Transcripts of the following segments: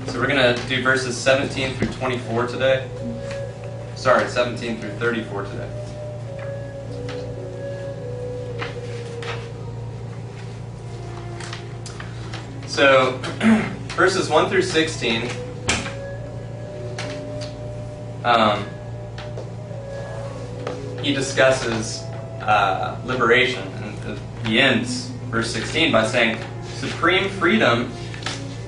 So we're going to do verses 17 through 24 today. Sorry, 17 through 34 today. So, verses 1 through 16, he discusses liberation, and he ends verse 16 by saying, "Supreme freedom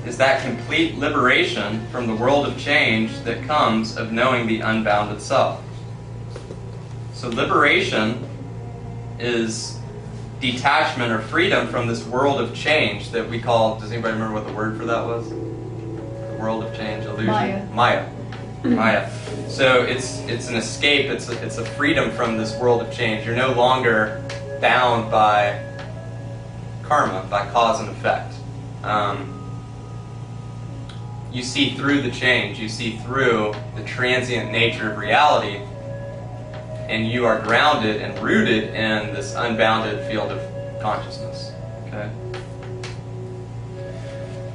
is that complete liberation from the world of change that comes of knowing the unbounded self." So liberation is detachment or freedom from this world of change that we call, does anybody remember what the word for that was? The world of change, illusion? Maya. So it's an escape, it's a freedom from this world of change. You're no longer bound by karma, by cause and effect. You see through the change, you see through the transient nature of reality, and you are grounded and rooted in this unbounded field of consciousness. Okay?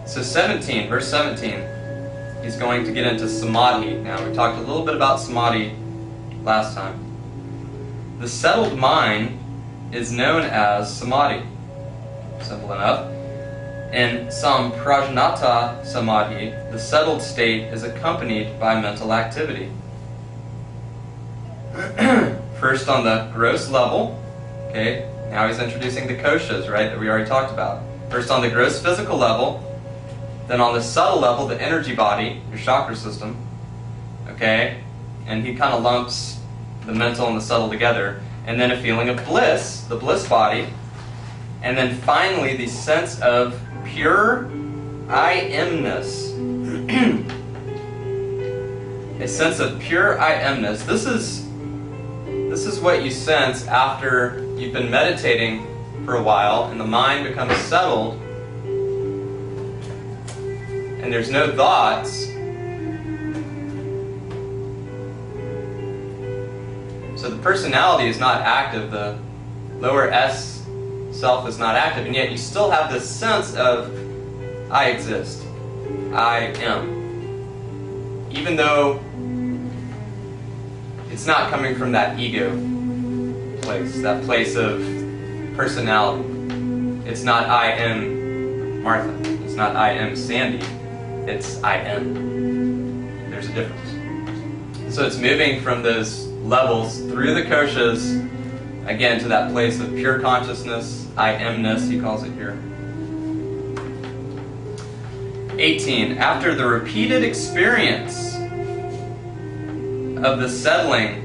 So verse 17, he's going to get into samadhi. Now, we talked a little bit about samadhi last time. The settled mind is known as samadhi. Simple enough. In samprajnata samadhi, the settled state is accompanied by mental activity. First on the gross level, okay, now he's introducing the koshas, right, that we already talked about. First on the gross physical level, then on the subtle level, the energy body, your chakra system, okay, and he kind of lumps the mental and the subtle together, and then a feeling of bliss, the bliss body, and then finally the sense of pure I-amness. A sense of pure I-amness. This is what you sense after you've been meditating for a while and the mind becomes settled and there's no thoughts. So the personality is not active, the lower S self is not active, and yet you still have this sense of I exist, I am. Even though it's not coming from that ego place, that place of personality. It's not I am Martha. It's not I am Sandy. It's I am. There's a difference. So it's moving from those levels through the koshas, again, to that place of pure consciousness, I amness, he calls it here. 18. After the repeated experience of the settling,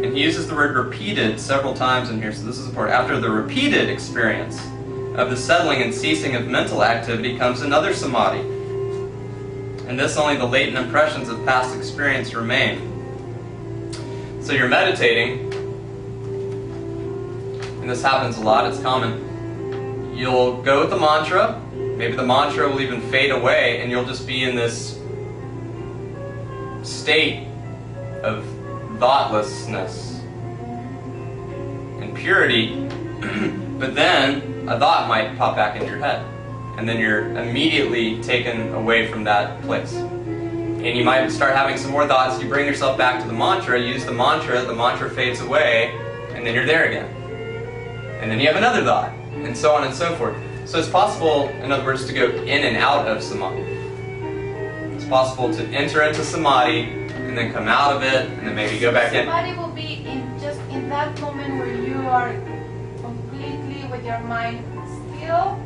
and he uses the word repeated several times in here, so this is important. After the repeated experience of the settling and ceasing of mental activity comes another samadhi. And this only the latent impressions of past experience remain. So you're meditating, and this happens a lot, it's common. You'll go with the mantra, maybe the mantra will even fade away, and you'll just be in this state of thoughtlessness and purity, but then a thought might pop back into your head, and then you're immediately taken away from that place. And you might start having some more thoughts, you bring yourself back to the mantra, use the mantra fades away, and then you're there again. And then you have another thought, and so on and so forth. So it's possible, in other words, to go in and out of samadhi. It's possible to enter into samadhi, and then come out of it, and then maybe go back in. Samadhi will be just in that moment where you are completely with your mind still,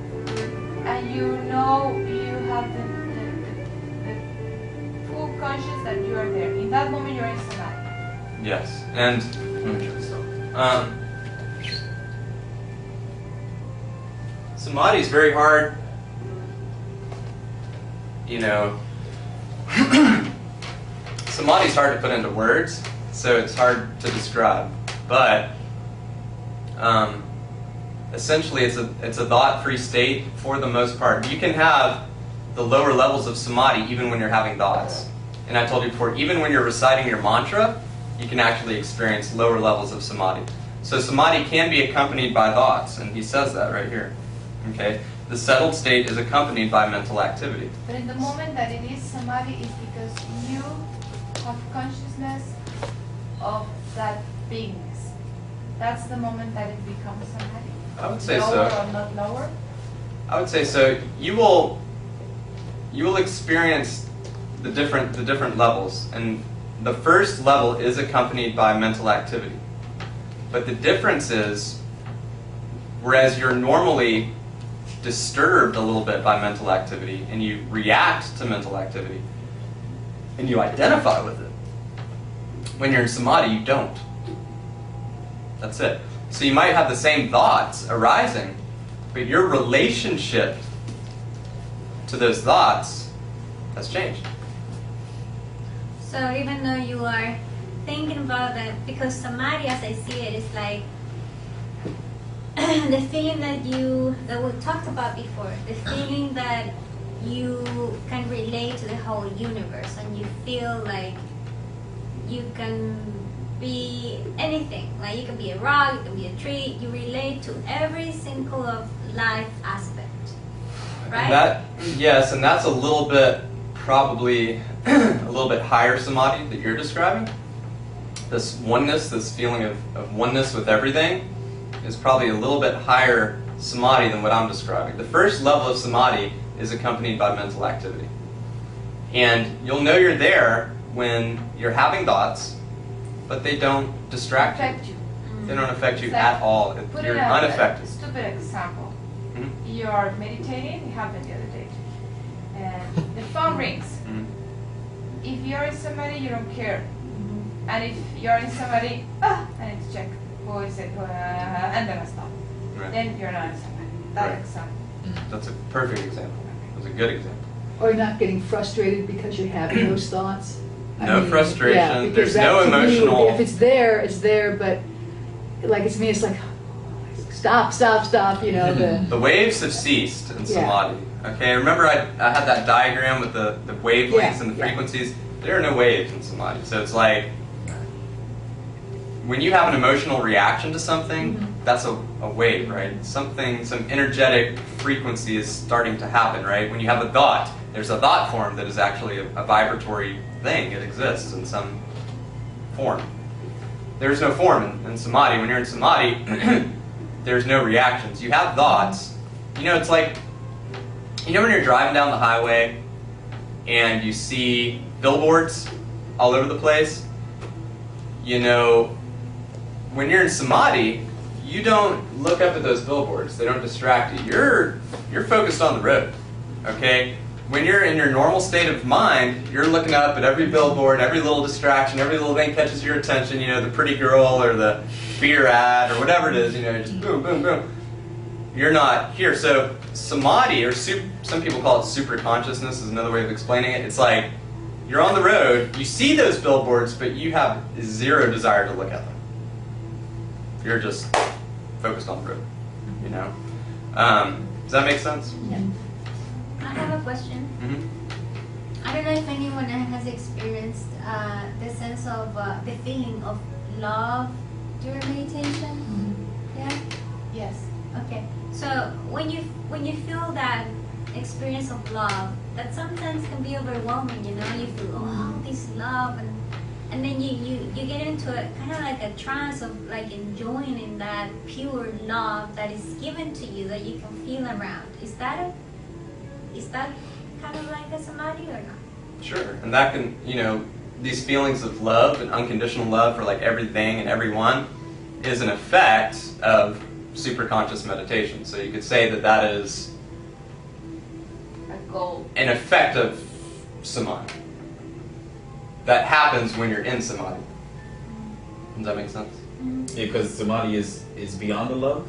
and you know you have the full conscious that you are there. In that moment you're in samadhi. Yes, and let me try this. Samadhi is very hard, you know. Samadhi is hard to put into words, so it's hard to describe. But essentially, it's a thought-free state for the most part. You can have the lower levels of samadhi even when you're having thoughts. And I told you before, even when you're reciting your mantra, you can actually experience lower levels of samadhi. So samadhi can be accompanied by thoughts, and he says that right here. Okay, the settled state is accompanied by mental activity. But in the moment that it is samadhi is because you have consciousness of that beingness. That's the moment that it becomes samadhi. I would say lower so. or not lower? I would say so. You will experience the different levels, and the first level is accompanied by mental activity. But the difference is, whereas you're normally disturbed a little bit by mental activity, and you react to mental activity, and you identify with it, when you're in samadhi, you don't. That's it. So you might have the same thoughts arising, but your relationship to those thoughts has changed. So even though you are thinking about that, because samadhi, as I see it, is like the feeling that we talked about before, the feeling that you can relate to the whole universe, and you feel like you can be anything. Like you can be a rock, you can be a tree. You relate to every single of life aspect, right? Yes, and that's a little bit, probably a little bit higher samadhi that you're describing. This oneness, this feeling of oneness with everything, is probably a little bit higher samadhi than what I'm describing. The first level of samadhi is accompanied by mental activity. And you'll know you're there when you're having thoughts, but they don't distract you. They don't affect you at all. You're unaffected. Stupid example. Mm-hmm. You're meditating, it happened the other day. And the phone rings. Mm-hmm. If you're in somebody, you don't care. And if you're in somebody, I need to check who is it, and then I stop. Right. Then you're not in somebody. That Right. example. That's a perfect example. That's a good example. Or you're not getting frustrated because you're having those thoughts. No frustration, Yeah, because there's that no to me would be- emotional- If it's there, but like it's me, it's like, stop, you know. The waves have ceased in Yeah. samadhi. Okay, remember I had that diagram with the wavelengths Yeah, and the yeah. frequencies? There are no waves in samadhi. So it's like, when you have an emotional reaction to something, that's a wave, right? Some energetic frequency is starting to happen, right? When you have a thought, there's a thought form that is actually a vibratory thing. It exists in some form. There's no form in samadhi. When you're in samadhi, there's no reactions. You have thoughts. You know, it's like, you know when you're driving down the highway and you see billboards all over the place? You know, when you're in samadhi, you don't look up at those billboards. They don't distract you. You're focused on the road, okay? When you're in your normal state of mind, you're looking up at every billboard, every little distraction, every little thing catches your attention, you know, the pretty girl or the beer ad or whatever it is, you know, just boom, boom, boom. You're not here. So samadhi, or some people call it super consciousness, is another way of explaining it. It's like you're on the road, you see those billboards, but you have zero desire to look at them. You're just focused on the road, you know. Does that make sense? Yeah. I have a question. Mm-hmm. I don't know if anyone has experienced the sense of the feeling of love during meditation. Yeah. Yes. Okay. So when you feel that experience of love, that sometimes can be overwhelming. You know, you feel oh this love, and then you get into a kind of like a trance of like enjoying in that pure love that is given to you that you can feel around. Is that kind of like a samadhi or not? Sure, and that can, you know, these feelings of love and unconditional love for like everything and everyone is an effect of superconscious meditation. So you could say that is A goal. an effect of samadhi. That happens when you're in samadhi. Does that make sense? Yeah, because samadhi is beyond the love,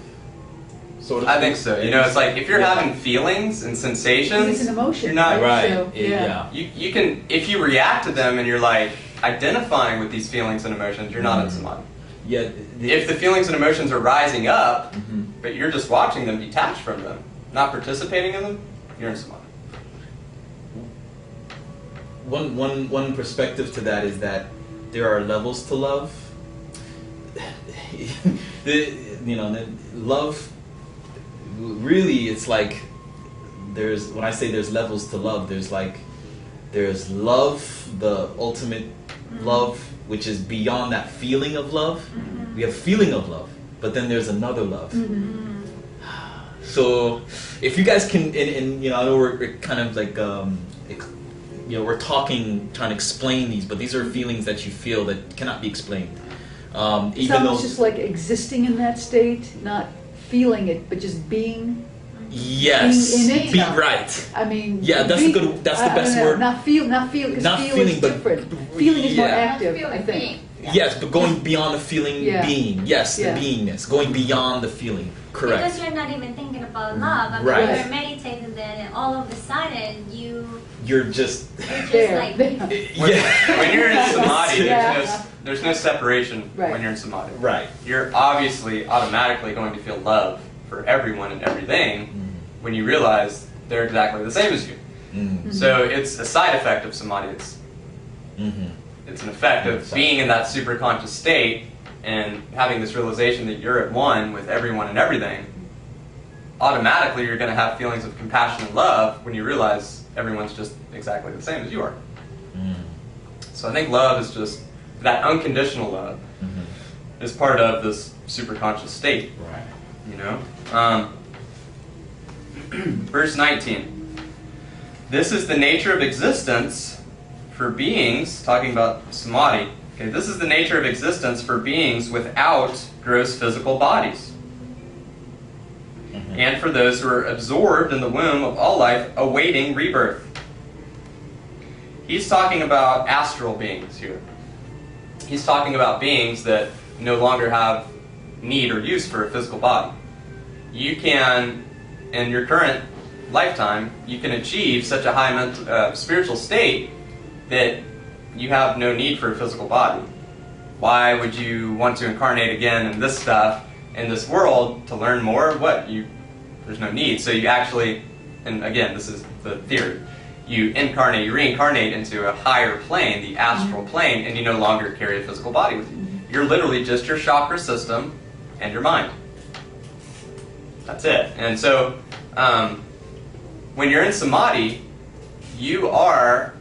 sort of. I think so. You know, it's like if you're having feelings and sensations, It's an emotion, you're not right. So, Yeah. You can, if you react to them and you're like identifying with these feelings and emotions, you're not in samadhi. Yeah. If the feelings and emotions are rising up, Mhm. but you're just watching them, detached from them, not participating in them, you're in samadhi. One perspective to that is that there are levels to love. The love, really, it's like when I say there's levels to love, there's love, the ultimate love, which is beyond that feeling of love. We have feeling of love, but then there's another love. So if you guys can, and I know we're kind of like, we're trying to explain these, but these are feelings that you feel that cannot be explained. It's almost just like existing in that state, not feeling it, but just being. Yes, being in it. be right. I mean, yeah, that's the best word. Not feel, because not feel feeling, is but different. Feeling is more yeah. active, Not I feeling, think. being. Yes, but going beyond the feeling, being. Yes, Yeah. the beingness, going beyond the feeling. Correct. Because you're not even thinking about love. I mean, Right. you're meditating then, and all of a sudden You're just There. like When you're in samadhi, Yeah. there's no separation Right. when you're in samadhi. right. You're obviously automatically going to feel love for everyone and everything when you realize they're exactly the same as you. So it's a side effect of samadhi. It's an effect of being in that super conscious state and having this realization that you're at one with everyone and everything. Automatically, you're going to have feelings of compassion and love when you realize everyone's just exactly the same as you are. So I think love is just that unconditional love is part of this super conscious state. Right. Verse 19. This is the nature of existence for beings, talking about samadhi. Okay, this is the nature of existence for beings without gross physical bodies. And for those who are absorbed in the womb of all life, awaiting rebirth. He's talking about astral beings here. He's talking about beings that no longer have need or use for a physical body. You can, in your current lifetime, you can achieve such a high spiritual state that you have no need for a physical body. Why would you want to incarnate again in this stuff, in this world, to learn more? There's no need. So you actually, and again, this is the theory, you reincarnate into a higher plane, the astral plane, and you no longer carry a physical body with you. You're literally just your chakra system and your mind. That's it. And so, when you're in samadhi, you are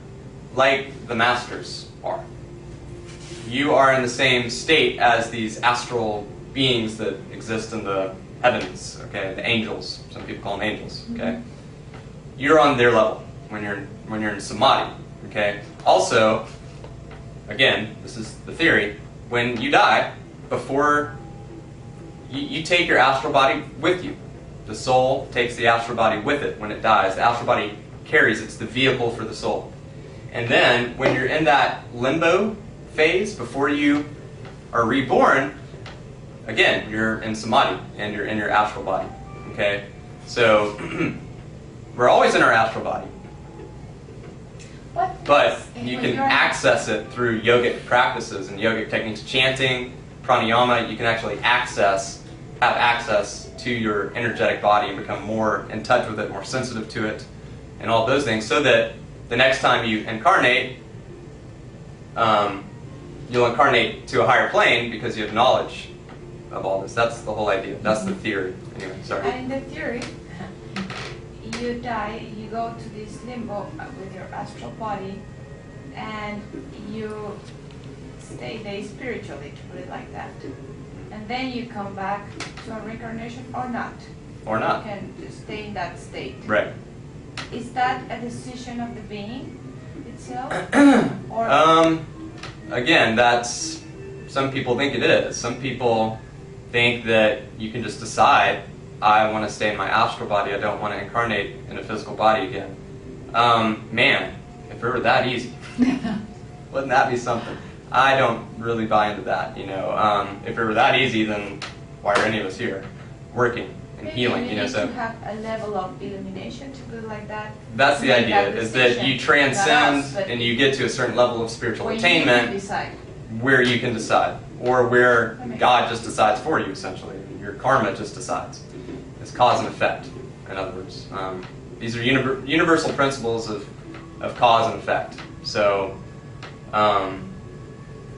like the masters are. You are in the same state as these astral beings that exist in the heavens, okay, the angels. Some people call them angels, okay? You're on their level when you're in samadhi, okay? Also, again, this is the theory, when you die, before you take your astral body with you. The soul takes the astral body with it when it dies. The astral body carries, it's the vehicle for the soul. And then, when you're in that limbo phase, before you are reborn, again, you're in samadhi, and you're in your astral body, okay? So, we're always in our astral body. But you can access it through yogic practices and yogic techniques, chanting, pranayama. You can actually have access to your energetic body and become more in touch with it, more sensitive to it, and all those things, so that the next time you incarnate, you'll incarnate to a higher plane because you have knowledge of all this. That's the whole idea. That's the theory. Anyway, sorry. And in the theory, you die, you go to this limbo with your astral body, and you stay there spiritually, to put it like that. And then you come back to a reincarnation or not. Or not. You can just stay in that state. Right. Is that a decision of the being itself? Or Again, that's, some people think it is. Some people think that you can just decide, I want to stay in my astral body, I don't want to incarnate in a physical body again. Man, if it were that easy, wouldn't that be something? I don't really buy into that, you know. If it were that easy, then why are any of us here working and healing, you know? So to have a level of illumination, to put it like that. that's the Make idea, that is that decision. you transcend Not us, but and you get to a certain level of spiritual where you attainment decide. where you can decide, or where God just decides for you, essentially. Your karma just decides. It's cause and effect, in other words. These are universal principles of cause and effect. So,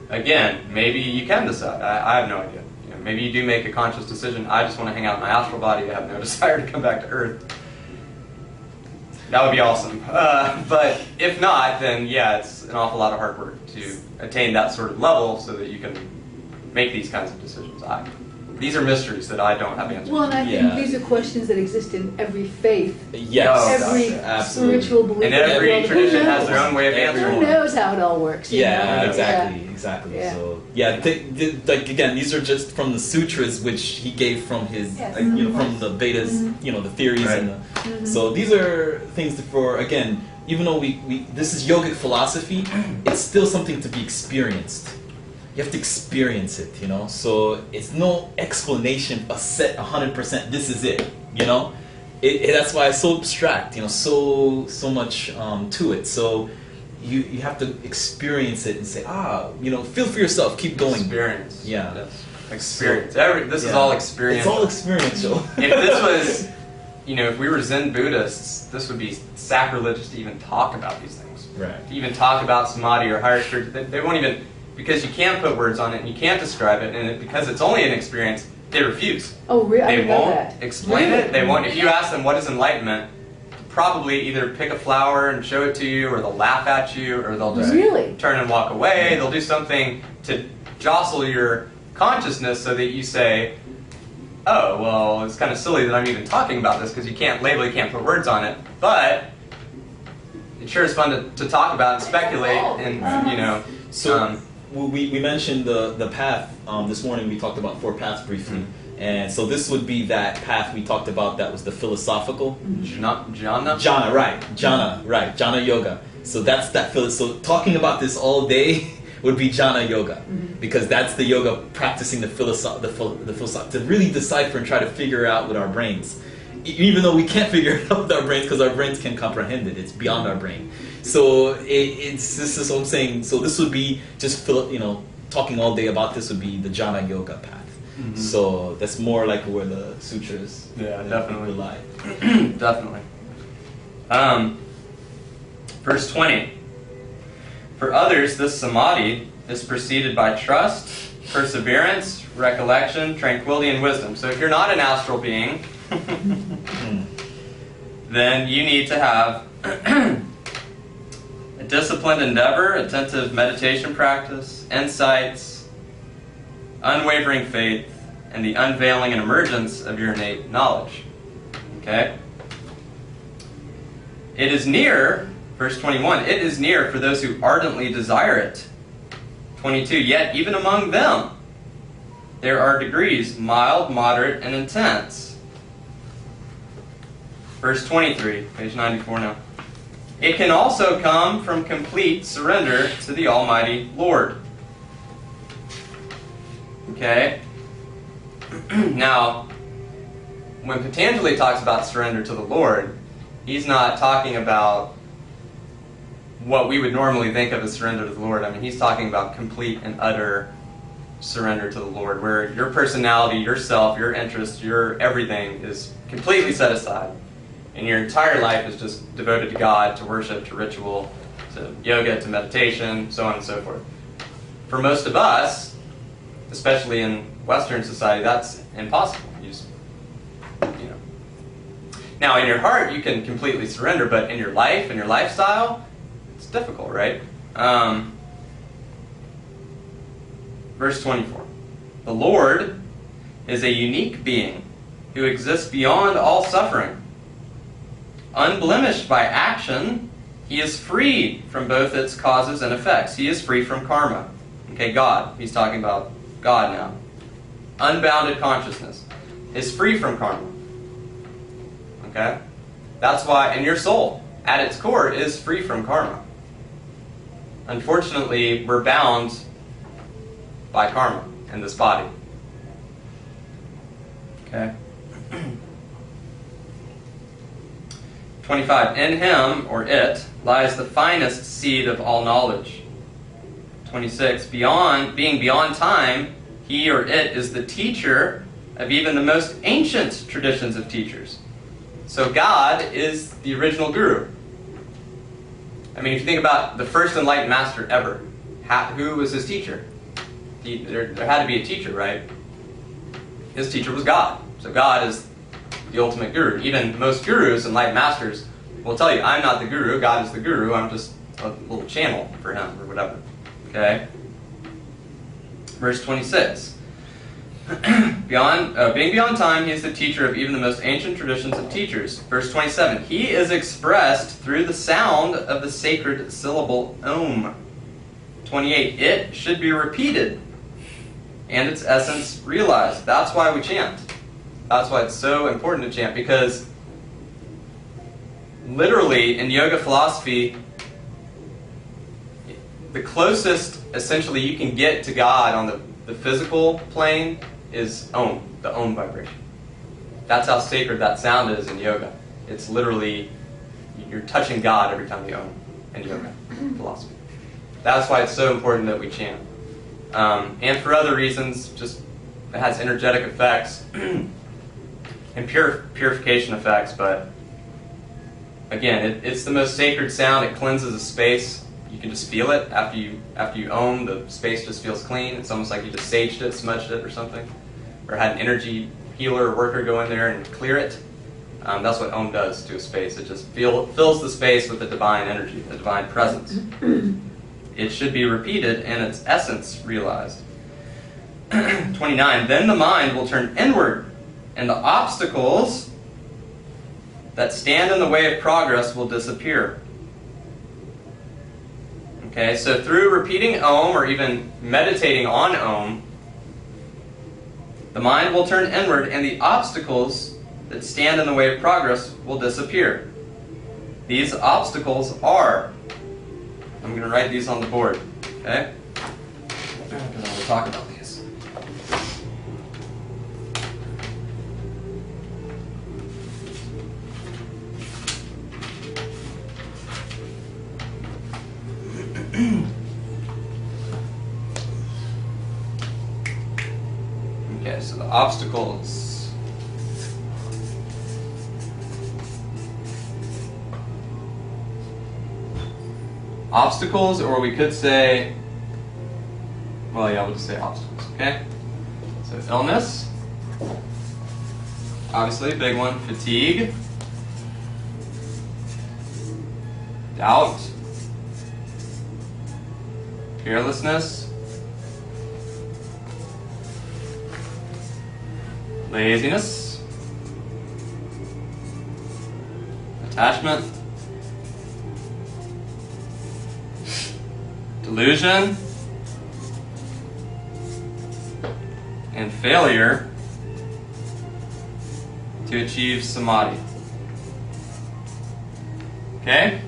again, maybe you can decide. I have no idea. You know, maybe you do make a conscious decision. I just want to hang out in my astral body. I have no desire to come back to Earth. That would be awesome. But if not, then yeah, it's an awful lot of hard work to attain that sort of level so that you can make these kinds of decisions. These are mysteries that I don't have answers Well, and to. I think these are questions that exist in every faith, Yes. every absolutely. spiritual belief. And every in the world. tradition Who has their knows? own way of answering Who it. knows how it all works? you Yeah, know? exactly. Yeah. So yeah, like again, these are just from the sutras which he gave from his, Yes. from the Vedas, the theories Right. and the. So these are things for, again, even though we this is yogic philosophy, it's still something to be experienced. You have to experience it, So it's no explanation, a set 100%. This is it, That's why it's so abstract, so much to it. So you have to experience it and say, feel for yourself, keep going. Experience. Yeah. Yes. Experience. This is Yeah. all experience. It's all experiential. If this was, if we were Zen Buddhists, this would be sacrilegious to even talk about these things. Right. To even talk about samadhi or higher spiritual, they won't even, because you can't put words on it and you can't describe it, and because it's only an experience, they refuse. Oh, really? I They didn't know won't that. explain Really? it. They won't. If you ask them what is enlightenment, probably either pick a flower and show it to you, or they'll laugh at you, or they'll just Really? turn and walk away. They'll do something to jostle your consciousness so that you say, oh, well, it's kind of silly that I'm even talking about this because you can't label, you can't put words on it. But it sure is fun to talk about and speculate and, So we mentioned the path. This morning we talked about 4 paths briefly. And so this would be that path we talked about that was the philosophical. Jhana? Jhana, right. Jhana yoga. So that's that. So talking about this all day would be jhana yoga. Because that's the yoga practicing the philosophy to really decipher and try to figure out with our brains. Even though we can't figure it out with our brains because our brains can comprehend it. It's beyond our brain. So this is what I'm saying. So this would be just, talking all day about this would be the jhana yoga path. So that's more like where the sutras definitely rely. Definitely. Verse 20. For others, this samadhi is preceded by trust, perseverance, recollection, tranquility, and wisdom. So if you're not an astral being, then you need to have a disciplined endeavor, attentive meditation practice, insights, unwavering faith, and the unveiling and emergence of your innate knowledge. Okay? It is near, verse 21, it is near for those who ardently desire it. 22, yet even among them there are degrees, mild, moderate, and intense. Verse 23, page 94 now. It can also come from complete surrender to the Almighty Lord. Okay? Now, when Patanjali talks about surrender to the Lord, he's not talking about what we would normally think of as surrender to the Lord. I mean, he's talking about complete and utter surrender to the Lord, where your personality, yourself, your interest, your everything is completely set aside. And your entire life is just devoted to God, to worship, to ritual, to yoga, to meditation, so on and so forth. For most of us, especially in Western society, that's impossible. You just, Now, in your heart, you can completely surrender, but in your life and your lifestyle, it's difficult, right? Verse 24. The Lord is a unique being who exists beyond all suffering. Unblemished by action, he is free from both its causes and effects. He is free from karma. Okay, God. He's talking about God now. Unbounded consciousness is free from karma. Okay? That's why, and your soul, at its core, is free from karma. Unfortunately, we're bound by karma in this body. Okay? 25. In him, or it, lies the finest seed of all knowledge. 26. Being beyond time, he or it is the teacher of even the most ancient traditions of teachers. So God is the original guru. I mean, if you think about the first enlightened master ever, who was his teacher? There had to be a teacher, right? His teacher was God. So God is the ultimate guru. Even most gurus, enlightened masters, will tell you, I'm not the guru, God is the guru, I'm just a little channel for him, or whatever. Okay? Verse 26. Being beyond time, he is the teacher of even the most ancient traditions of teachers. Verse 27. He is expressed through the sound of the sacred syllable Om. 28. It should be repeated and its essence realized. That's why we chant. That's why it's so important to chant, because literally in yoga philosophy, the closest essentially you can get to God on the physical plane is Om, the Om vibration. That's how sacred that sound is in yoga. It's literally, you're touching God every time you Om in yoga philosophy. That's why it's so important that we chant. And for other reasons, just it has energetic effects and purification effects, but again, it's the most sacred sound. It cleanses a space. You can just feel it after you Om. The space just feels clean. It's almost like you just saged it, smudged it, or something, or had an energy healer or worker go in there and clear it. That's what Om does to a space. It just fills the space with the divine energy, the divine presence. It should be repeated and its essence realized. 29. Then the mind will turn inward, and the obstacles that stand in the way of progress will disappear. Okay, so through repeating Om, or even meditating on Om, the mind will turn inward, and the obstacles that stand in the way of progress will disappear. These obstacles are, I'm going to write these on the board, okay? Because I'm going to talk about these. Okay, so the obstacles. Obstacles, or we could say, well, yeah, we'll just say obstacles, okay? So illness, obviously, a big one. Fatigue, doubt, carelessness, laziness, attachment, delusion, and failure to achieve samadhi. Okay?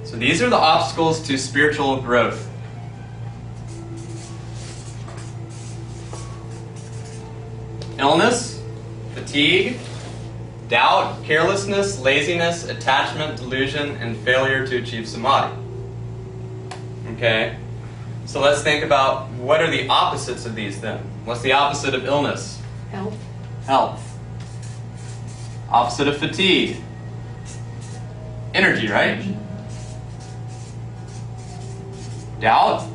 So these are the obstacles to spiritual growth. Illness, fatigue, doubt, carelessness, laziness, attachment, delusion, and failure to achieve samadhi. Okay? So let's think about, what are the opposites of these then? What's the opposite of illness? Health. Health. Opposite of fatigue? Energy, right? Doubt?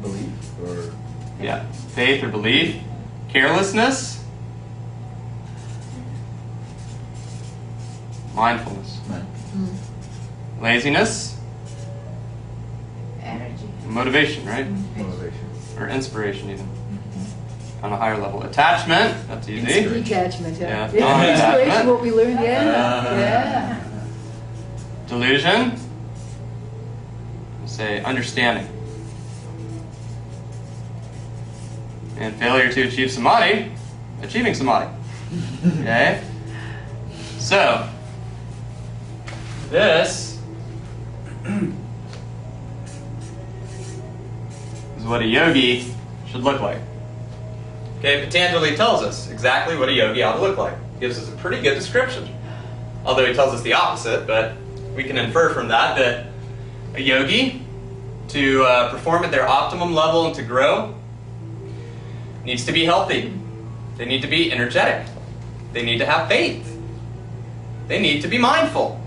Belief or Yeah. Faith or belief. Carelessness? Mindfulness. Laziness? Energy. Motivation, right? motivation. Or inspiration even. On a higher level. Attachment, that's easy. Inspiration. Detachment, Yeah. yeah. Inspiration, Attachment. what we learned, yeah. Delusion? Say understanding. And failure to achieve samadhi, achieving samadhi. Okay? So, this is what a yogi should look like. Okay, Patanjali tells us exactly what a yogi ought to look like. Gives us a pretty good description. Although he tells us the opposite, but we can infer from that a yogi, to perform at their optimum level and to grow, needs to be healthy. They need to be energetic. They need to have faith. They need to be mindful.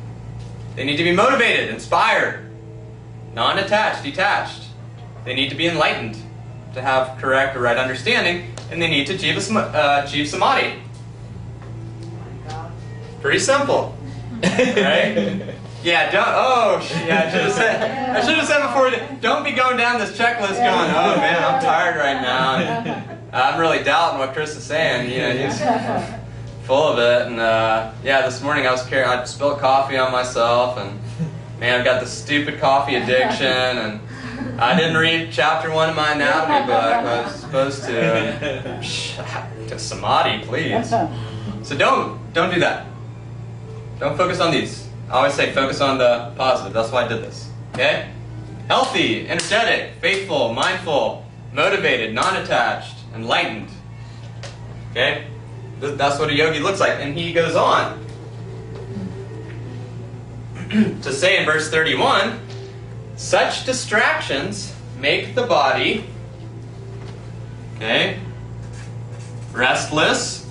They need to be motivated, inspired, non-attached, detached. They need to be enlightened, to have correct or right understanding, and they need to achieve samadhi. Pretty simple. Right? Yeah, don't, I should have said before, don't be going down this checklist going, oh man, I'm tired right now. And I'm really doubting what Chris is saying. He's full of it. And this morning I spilled coffee on myself, and man, I've got this stupid coffee addiction, and I didn't read chapter 1 of my anatomy book. I was supposed to samadhi, please. So don't do that. Don't focus on these. I always say focus on the positive. That's why I did this. Okay? Healthy, energetic, faithful, mindful, motivated, non-attached, enlightened. Okay? That's what a yogi looks like. And he goes on to say in verse 31, such distractions make the body, okay, restless.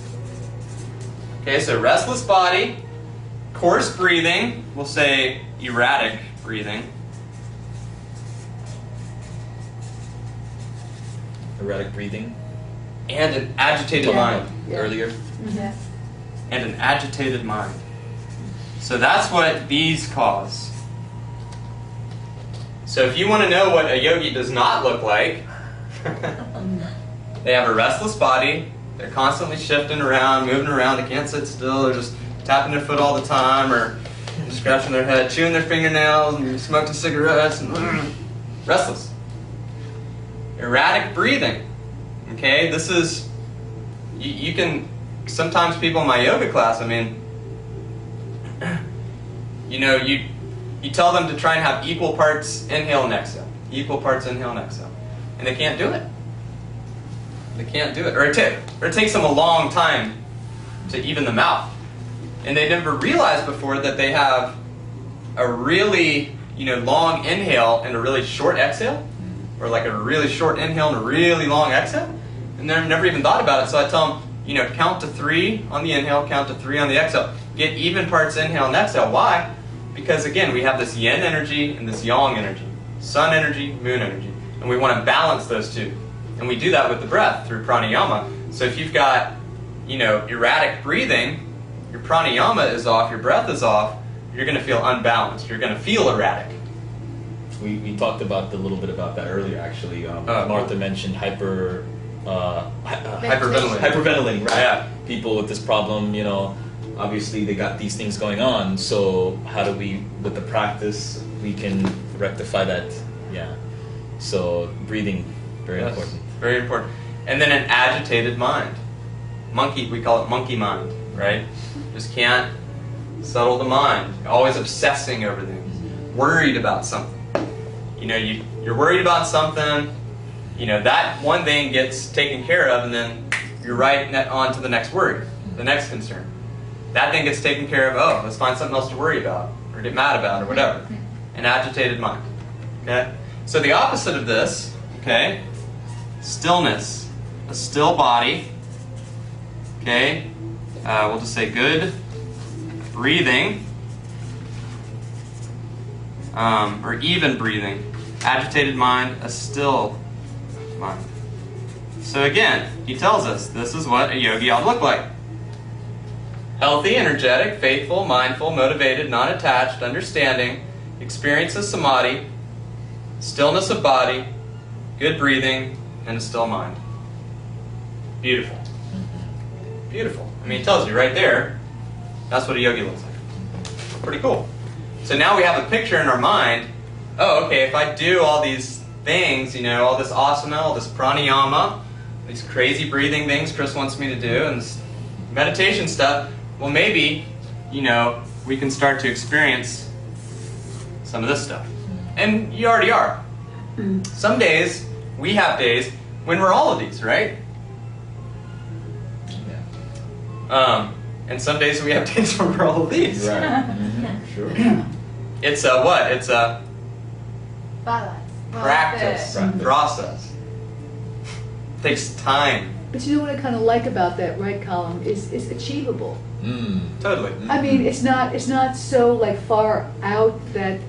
Okay, so restless body, coarse breathing, we'll say erratic breathing. Erratic breathing. And an agitated mind. Earlier. Yes. And an agitated mind. So that's what these cause. So if you want to know what a yogi does not look like, they have a restless body, they're constantly shifting around, moving around, they can't sit still, they're just tapping their foot all the time, or scratching their head, chewing their fingernails, and smoking cigarettes, and restless. Erratic breathing. Okay, this is, you can, sometimes people in my yoga class, I mean, you tell them to try and have equal parts inhale and exhale. Equal parts inhale and exhale. And they can't do it. They can't do it. Or it takes them a long time to even them out. And they never realized before that they have a really, long inhale and a really short exhale. Or like a really short inhale and a really long exhale. And they've never even thought about it. So I tell them, count to 3 on the inhale, count to 3 on the exhale. Get even parts inhale and exhale. Why? Because again, we have this yin energy and this yang energy. Sun energy, moon energy. And we want to balance those two. And we do that with the breath through pranayama. So if you've got, erratic breathing, your pranayama is off, your breath is off, you're going to feel unbalanced. You're going to feel erratic. We talked about a little bit about that earlier, actually. Martha mentioned hyperventilating. Hyperventilating, right? Yeah. People with this problem, obviously they got these things going on. So how do we, with the practice, we can rectify that? Yeah. So breathing, very important. Very important. And then an agitated mind. We call it monkey mind, right? Just can't settle the mind. Always obsessing over things. Worried about something. You're worried about something, that one thing gets taken care of, and then you're right on to the next worry, the next concern. That thing gets taken care of, let's find something else to worry about, or get mad about, or whatever. An agitated mind. Okay? So the opposite of this, okay, stillness. A still body. Okay? We'll just say good breathing. Or even breathing. Agitated mind, a still mind. So again, he tells us this is what a yogi ought to look like. Healthy, energetic, faithful, mindful, motivated, non-attached, understanding, experience of samadhi, stillness of body, good breathing, and a still mind. Beautiful. Beautiful. I mean, he tells you right there, that's what a yogi looks like. Pretty cool. So now we have a picture in our mind, okay, if I do all these things, all this asana, all this pranayama, these crazy breathing things Chris wants me to do, and this meditation stuff, well maybe, we can start to experience some of this stuff. And you already are. Some days, we have days when we're all of these, right? Yeah. And some days we have days when we're all of these. Right. Mm-hmm. Sure. It's a what? It's a Balance. practice. Process. It takes time. But you know what I kind of like about that, right, column, is achievable. Totally. I mean, it's not so far out that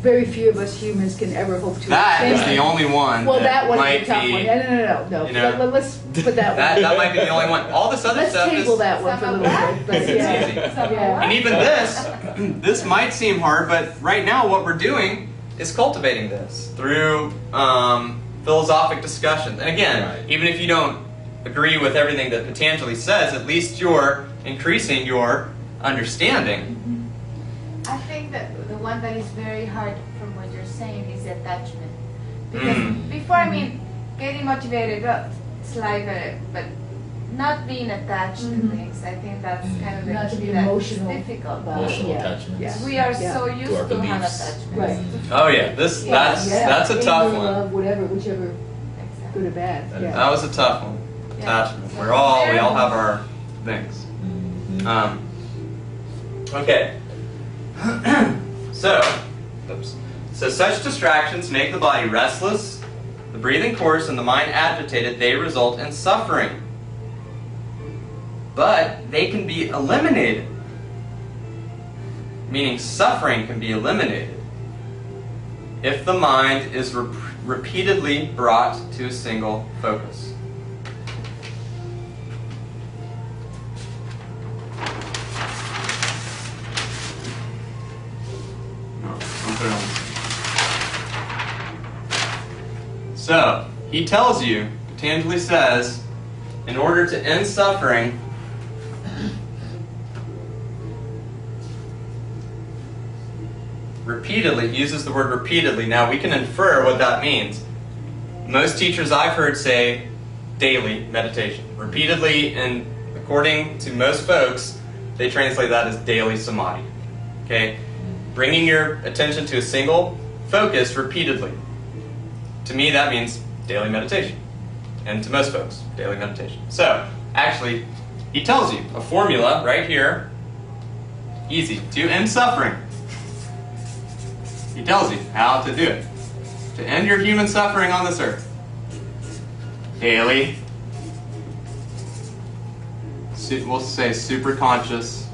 very few of us humans can ever hope to That attain. is the only one. Well, that one is might a tough be, one. No. you know, Let's put that one. That might be the only one. All this other Let's stuff table is, that one for a little bit. But It's yeah. easy. Yeah. and even this might seem hard, but right now what we're doing is cultivating this through philosophic discussions. And again, Right. even if you don't agree with everything that Patanjali says, at least you're increasing your understanding. I think that the one that is very hard from what you're saying is attachment. Because before, I mean, getting motivated, it's like, but not being attached to things, I think that's kind of the Not to key be that's emotional difficult. about Emotional yeah. attachments. Yeah. We are Yeah. so used To our to have beliefs. attachments. Right. Oh yeah, that's a Anger, tough one. love, whatever, whichever, Exactly. good or bad. That- Yeah. That was a tough one. Yeah. Attachment. So We all very- have our things. Mhm. Okay. So such distractions make the body restless, the breathing coarse, and the mind agitated. They result in suffering. But they can be eliminated. Meaning suffering can be eliminated if the mind is repeatedly brought to a single focus. So, he tells you, Patanjali says, in order to end suffering, repeatedly, he uses the word repeatedly. Now, we can infer what that means. Most teachers I've heard say daily meditation. Repeatedly, and according to most folks, they translate that as daily samadhi. Okay? Bringing your attention to a single focus repeatedly. To me, that means daily meditation. And to most folks, daily meditation. So, actually, he tells you a formula right here. Easy. To end suffering. He tells you how to do it. To end your human suffering on this earth. Daily. We'll say super conscious.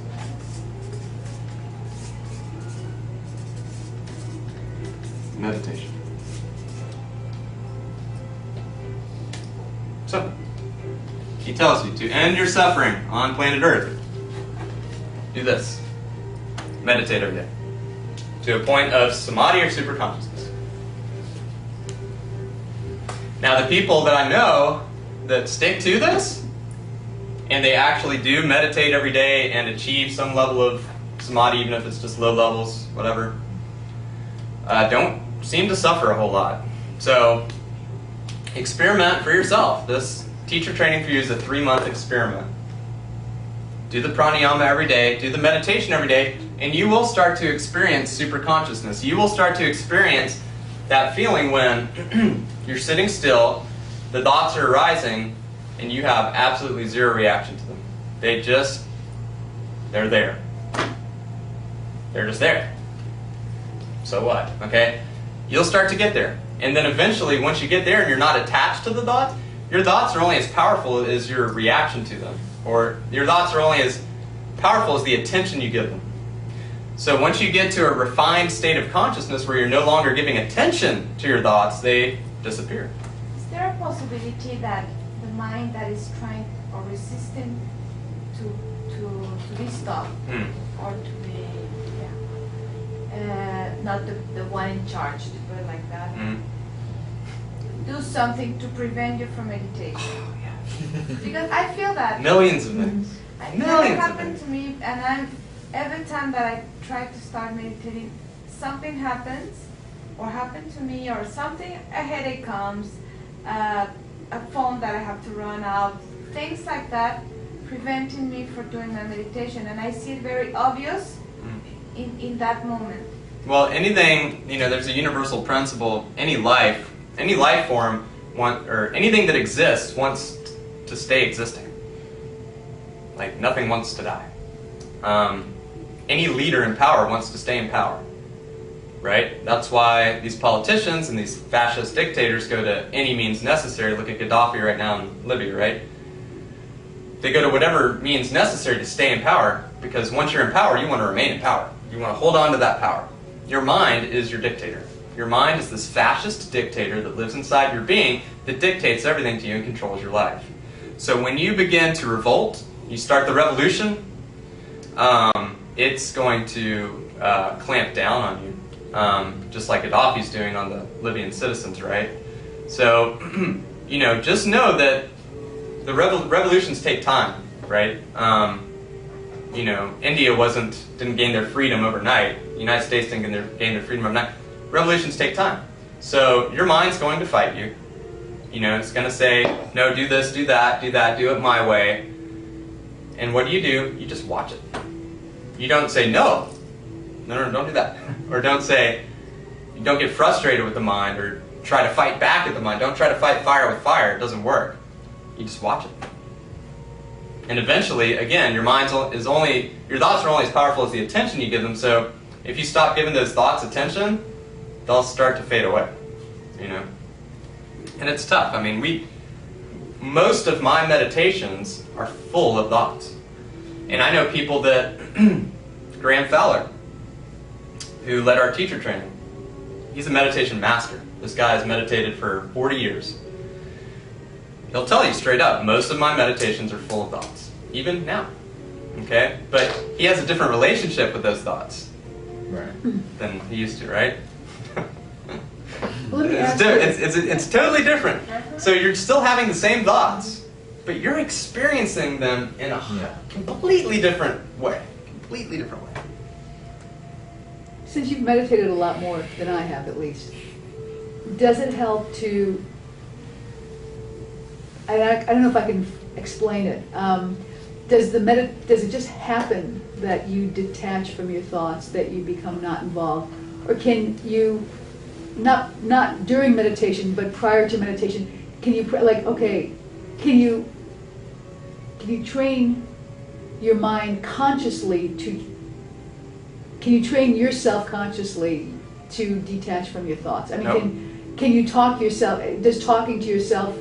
Meditation. So, he tells you to end your suffering on planet Earth. Do this. Meditate every day. To a point of samadhi or superconsciousness. Now, the people that I know that stick to this, and they actually do meditate every day and achieve some level of samadhi, even if it's just low levels, whatever, don't seem to suffer a whole lot. So, experiment for yourself. This teacher training for you is a 3-month experiment. Do the pranayama every day, do the meditation every day, and you will start to experience super consciousness. You will start to experience that feeling when you're sitting still, the thoughts are arising, and you have absolutely zero reaction to them. They're there. They're just there. So what? Okay? You'll start to get there. And then eventually, once you get there and you're not attached to the thoughts, your thoughts are only as powerful as your reaction to them. Or your thoughts are only as powerful as the attention you give them. So once you get to a refined state of consciousness where you're no longer giving attention to your thoughts, they disappear. Is there a possibility that the mind that is trying or resisting to be stopped or to be, not the one in charge, to put it like that, do something to prevent you from meditation? Because I feel that. Millions of things. It Millions of happened things. to me, and every time that I try to start meditating, something happens, or happened to me, or something, a headache comes, a phone that I have to run out, things like that, preventing me from doing my meditation, and I see it very obvious in that moment. Well, anything, there's a universal principle. Any life form, or anything that exists wants to stay existing. Like, nothing wants to die. Any leader in power wants to stay in power. Right? That's why these politicians and these fascist dictators go to any means necessary. Look at Gaddafi right now in Libya, right? They go to whatever means necessary to stay in power, because once you're in power, you want to remain in power. You want to hold on to that power. your mind is your dictator. Your mind is this fascist dictator that lives inside your being that dictates everything to you and controls your life. So when you begin to revolt, you start the revolution, it's going to clamp down on you, just like Gaddafi's doing on the Libyan citizens, right? So, just know that the revolutions take time, right? India didn't gain their freedom overnight. The United States didn't gain their freedom overnight. Revolutions take time. So your mind's going to fight you. It's going to say, no, do this, do that, do it my way. And what do? You just watch it. You don't say, no, don't do that. Or don't get frustrated with the mind or try to fight back at the mind. Don't try to fight fire with fire. It doesn't work. You just watch it. And eventually, again, your thoughts are only as powerful as the attention you give them. So if you stop giving those thoughts attention, they'll start to fade away. And it's tough. I mean, most of my meditations are full of thoughts. And I know people that, Graham Fowler, who led our teacher training, he's a meditation master. This guy has meditated for 40 years. He'll tell you straight up, most of my meditations are full of thoughts, even now. Okay? But he has a different relationship with those thoughts than he used to, right? Well, let me ask you- It's totally different. So you're still having the same thoughts, but you're experiencing them in a completely different way. Completely different way. Since you've meditated a lot more than I have, at least, does it help to, I don't know if I can explain it, does it just happen that you detach from your thoughts, that you become not involved? Or can you, not during meditation, but prior to meditation, can you, can you train your mind consciously can you train yourself consciously to detach from your thoughts? I mean, Nope. can you talk yourself, does talking to yourself,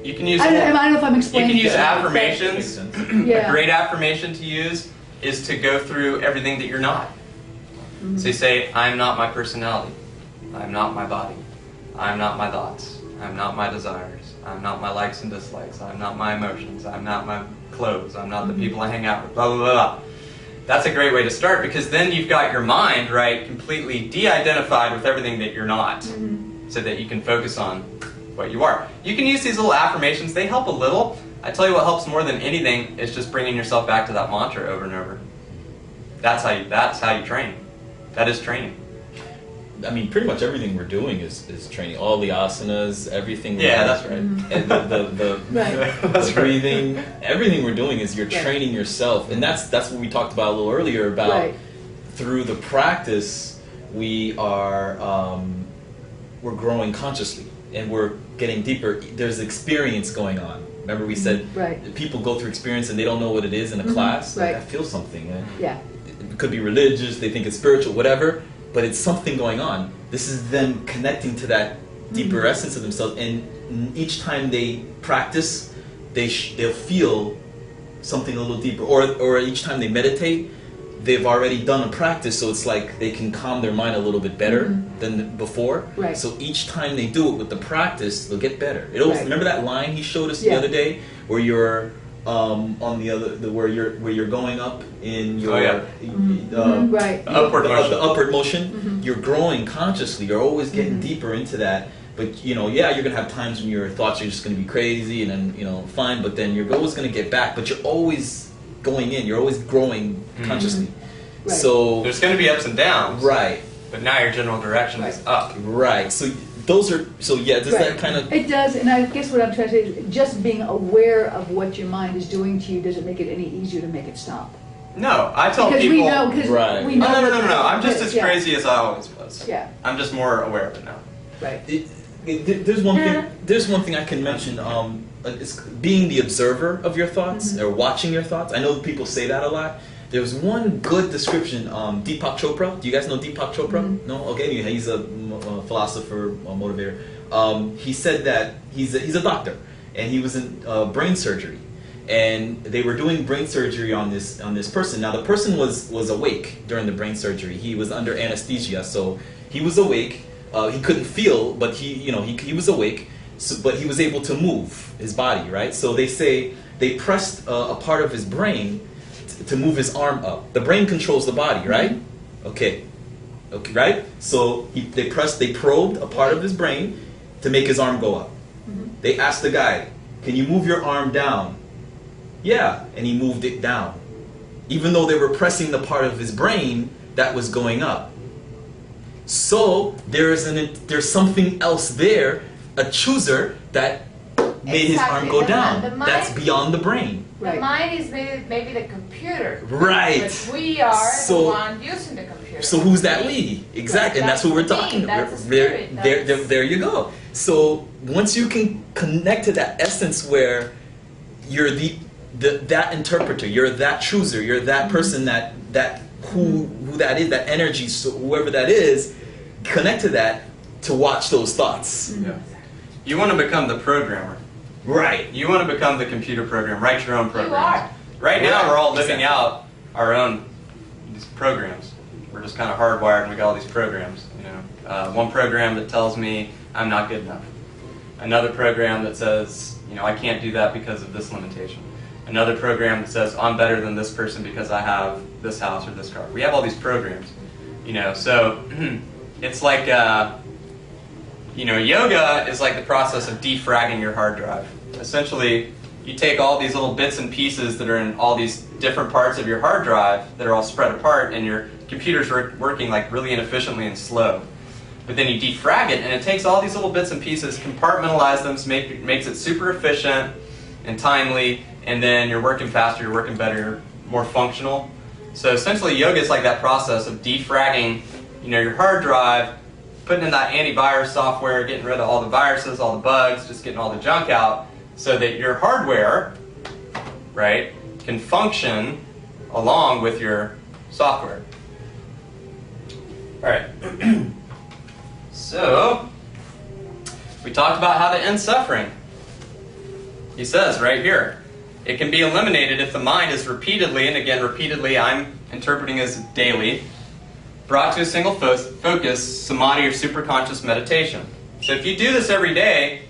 You can use I don't know if I'm you explaining can use this. affirmations. Yeah. A great affirmation to use is to go through everything that you're not. Mhm. So you say, I'm not my personality. I'm not my body. I'm not my thoughts. I'm not my desires. I'm not my likes and dislikes. I'm not my emotions. I'm not my clothes. I'm not the people I hang out with. Blah, blah, blah, blah. That's a great way to start, because then you've got your mind, right, completely de-identified with everything that you're not, so that you can focus on what you are. You can use these little affirmations. They help a little. I tell you what helps more than anything is just bringing yourself back to that mantra over and over. That's how you train. That is training. I mean, pretty much everything we're doing is training. All the asanas, everything. Yeah, that's right. And the That's breathing, everything we're doing is you're training yourself, and that's what we talked about a little earlier about through the practice we are we're growing consciously and we're getting deeper. There's experience going on. Remember we said people go through experience and they don't know what it is in a class. Like, I feel something. It could be religious. They think it's spiritual, whatever. But it's something going on. This is them connecting to that deeper essence of themselves, and each time they practice, they'll feel something a little deeper. Or each time they meditate, they've already done a practice, so it's like they can calm their mind a little bit better than before. Right. So each time they do it with the practice, they'll get better. It always, remember that line he showed us the other day, where you're on the other, where you're going up in your upward upward motion. You're growing consciously. You're always getting deeper into that. But you're gonna have times when your thoughts are just gonna be crazy, and then fine. But then you're always gonna get back. But you're always going in. You're always growing consciously. Right. So there's going to be ups and downs. Right. But now your general direction is up. Right. So those are does that kind of It does, and I guess what I'm trying to say is just being aware of what your mind is doing to you doesn't make it any easier to make it stop. No, I tell Because people. we know, we know. No. I'm just as crazy as I always was. Yeah. I'm just more aware of it now. Right. There's one thing. There's one thing I can mention. It's being the observer of your thoughts or watching your thoughts. I know people say that a lot. There's one good description. Deepak Chopra. Do you guys know Deepak Chopra? No. Okay. He's a philosopher, a motivator. He said that he's a doctor, and he was in brain surgery, and they were doing brain surgery on this person. Now the person was awake during the brain surgery. He was under anesthesia, so he was awake. He couldn't feel, but he was awake. So, but he was able to move his body, right? So they pressed a part of his brain to move his arm up. The brain controls the body, right? Okay, right? So they probed a part of his brain to make his arm go up. They asked the guy, "Can you move your arm down?" Yeah, and he moved it down, even though they were pressing the part of his brain that was going up. So there's something else there, a chooser that made his arm go down. That's beyond the brain. The mind is maybe the computer. Right. But we are the one using the computer. So who's that we? Exactly, and that's what we're talking about. There you go. So once you can connect to that essence where you're that interpreter, you're that chooser, you're that person who that is, that energy, so whoever that is, connect to that to watch those thoughts. Yeah. You want to become the programmer. Right. You want to become the computer program. Write your own programs. You are. Right now, we're all living out our own these programs. We're just kind of hardwired, and we got all these programs. One program that tells me I'm not good enough. Another program that says, I can't do that because of this limitation. Another program that says I'm better than this person because I have this house or this car. We have all these programs. So it's like. Yoga is like the process of defragging your hard drive. Essentially, you take all these little bits and pieces that are in all these different parts of your hard drive that are all spread apart, and your computer's working like really inefficiently and slow. But then you defrag it, and it takes all these little bits and pieces, compartmentalize them, makes it super efficient and timely, and then you're working faster, you're working better, you're more functional. So essentially, yoga is like that process of defragging, your hard drive, putting in that antivirus software, getting rid of all the viruses, all the bugs, just getting all the junk out, so that your hardware, right, can function along with your software. All right. So, we talked about how to end suffering. He says right here, it can be eliminated if the mind is repeatedly, and again repeatedly I'm interpreting as daily, brought to a single focus, samadhi or superconscious meditation. So if you do this every day,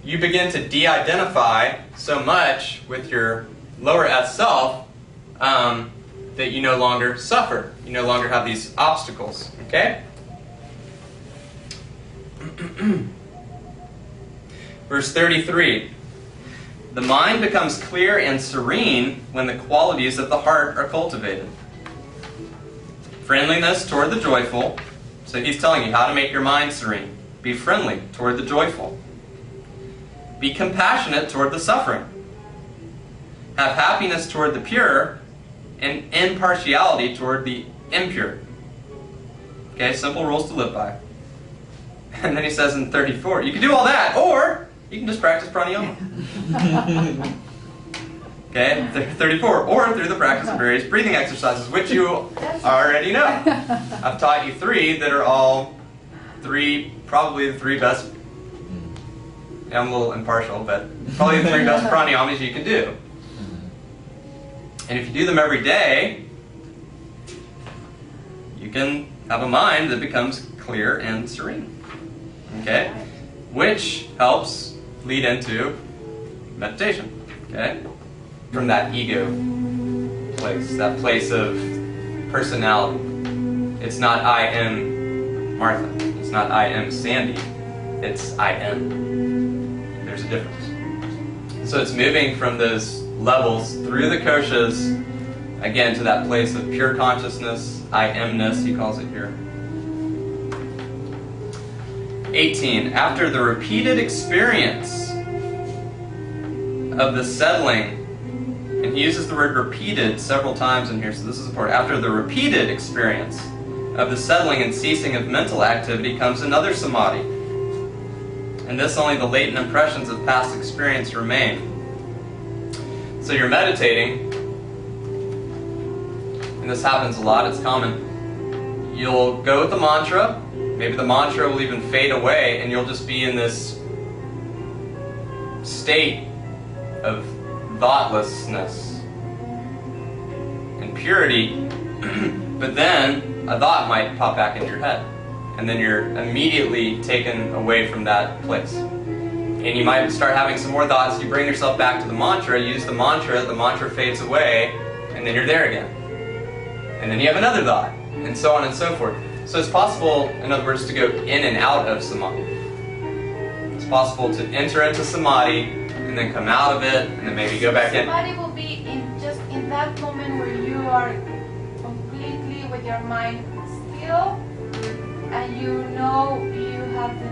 you begin to de-identify so much with your lower S self that you no longer suffer. You no longer have these obstacles. Okay? Verse 33. The mind becomes clear and serene when the qualities of the heart are cultivated. Friendliness toward the joyful. So he's telling you how to make your mind serene. Be friendly toward the joyful. Be compassionate toward the suffering. Have happiness toward the pure, and impartiality toward the impure. Okay, simple rules to live by. And then he says in 34, you can do all that, or you can just practice pranayama. Okay, 34, or through the practice of various breathing exercises, which you already know. I've taught you 3 that are all probably the 3 best. I'm a little impartial, but probably the 3 best pranayamas you can do. And if you do them every day, you can have a mind that becomes clear and serene. Okay? Which helps lead into meditation. Okay? From that ego place, that place of personality. It's not I am Martha. It's not I am Sandy. It's I am. There's a difference. So it's moving from those levels through the koshas, again, to that place of pure consciousness, I amness, he calls it here. 18. After the repeated experience of the settling, and he uses the word repeated several times in here, so this is important. After the repeated experience of the settling and ceasing of mental activity comes another samadhi. And this only the latent impressions of past experience remain. So you're meditating, and this happens a lot, it's common. You'll go with the mantra, maybe the mantra will even fade away, and you'll just be in this state of thoughtlessness and purity, but then a thought might pop back into your head, and then you're immediately taken away from that place. And you might start having some more thoughts, you bring yourself back to the mantra, use the mantra fades away, and then you're there again. And then you have another thought, and so on and so forth. So it's possible, in other words, to go in and out of samadhi. It's possible to enter into samadhi, and then come out of it, and then maybe go back in. Samadhi will be just in that moment where you are completely with your mind still, and you know you have the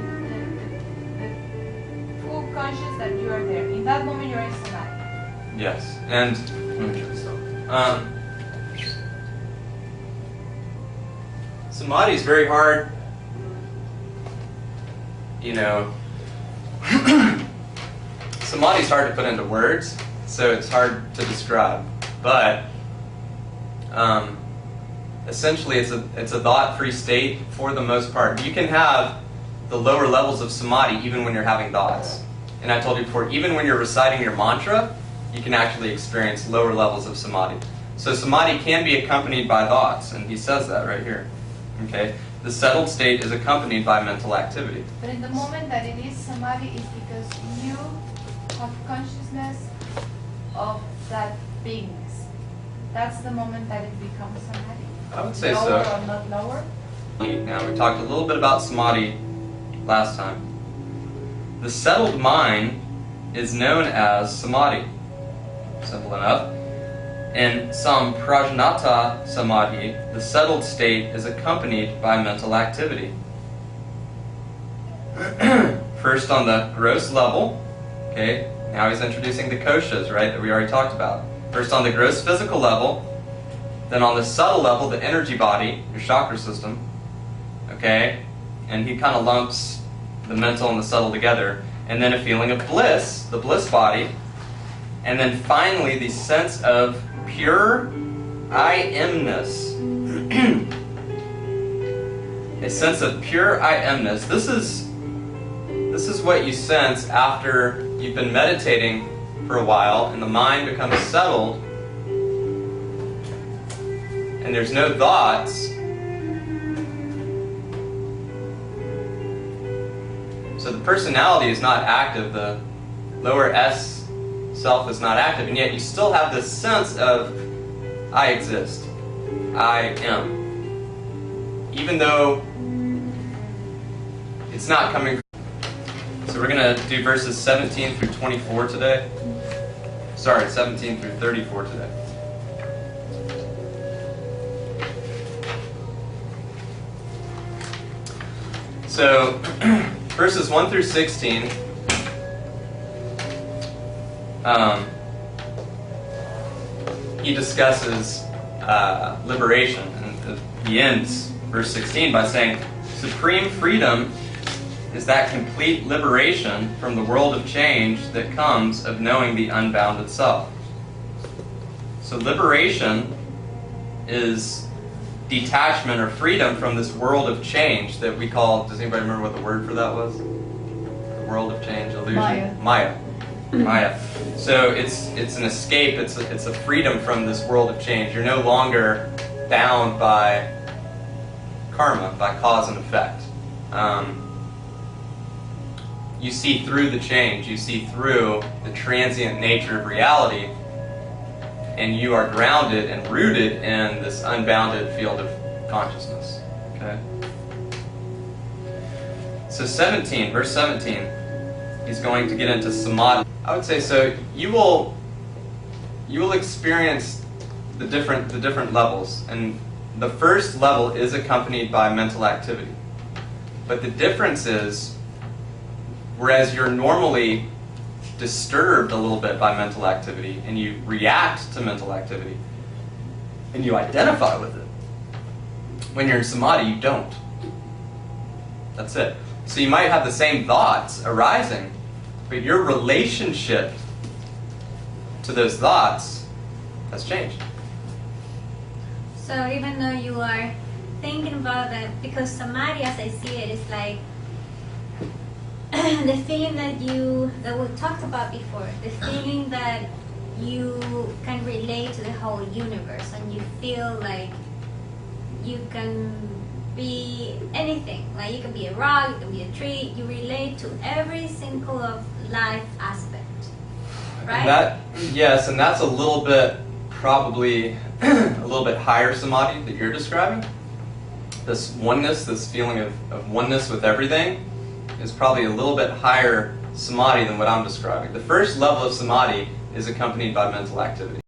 full conscious that you are there. In that moment you're in samadhi. Yes, and let me try this out. Samadhi is very hard, you know. Samadhi is hard to put into words, so it's hard to describe. But essentially, it's a thought-free state for the most part. You can have the lower levels of samadhi even when you're having thoughts. And I told you before, even when you're reciting your mantra, you can actually experience lower levels of samadhi. So samadhi can be accompanied by thoughts, and he says that right here. Okay, the settled state is accompanied by mental activity. But in the moment that it is samadhi is because you have consciousness of that beingness. That's the moment that it becomes samadhi. I would say lower so. or not lower? Now, we talked a little bit about samadhi last time. The settled mind is known as samadhi. Simple enough. In samprajnata samadhi, the settled state is accompanied by mental activity. First on the gross level, okay, now he's introducing the koshas, right, that we already talked about. First on the gross physical level, then on the subtle level, the energy body, your chakra system, okay, and he kind of lumps the mental and the subtle together, and then a feeling of bliss, the bliss body, and then finally the sense of pure I-amness. A sense of pure I-amness. This is what you sense after you've been meditating for a while and the mind becomes settled and there's no thoughts. So the personality is not active, the lower S self is not active, and yet you still have this sense of I exist, I am, even though it's not coming. So we're going to do verses 17 through 24 today. Sorry, 17 through 34 today. So verses 1 through 16. He discusses liberation, and he ends verse 16 by saying, "Supreme freedom is that complete liberation from the world of change that comes of knowing the unbounded self." So liberation is detachment or freedom from this world of change that we call, does anybody remember what the word for that was? The world of change, illusion? Maya. Maya. So it's an escape, it's a freedom from this world of change. You're no longer bound by karma, by cause and effect. You see through the change, you see through the transient nature of reality, and you are grounded and rooted in this unbounded field of consciousness. Okay? So verse 17, he's going to get into samadhi. I would say so. You will experience the different levels, and the first level is accompanied by mental activity. But the difference is, whereas you're normally disturbed a little bit by mental activity, and you react to mental activity, and you identify with it, when you're in samadhi, you don't. That's it. So you might have the same thoughts arising, but your relationship to those thoughts has changed. So even though you are thinking about that, because samadhi, as I see it, is like the feeling that we talked about before, the feeling that you can relate to the whole universe, and you feel like you can be anything. Like you can be a rock, you can be a tree. You relate to every single of life aspect, right? And that, yes, and that's a little bit, probably a little bit higher samadhi that you're describing. This oneness, this feeling of oneness with everything, is probably a little bit higher samadhi than what I'm describing. The first level of samadhi is accompanied by mental activity.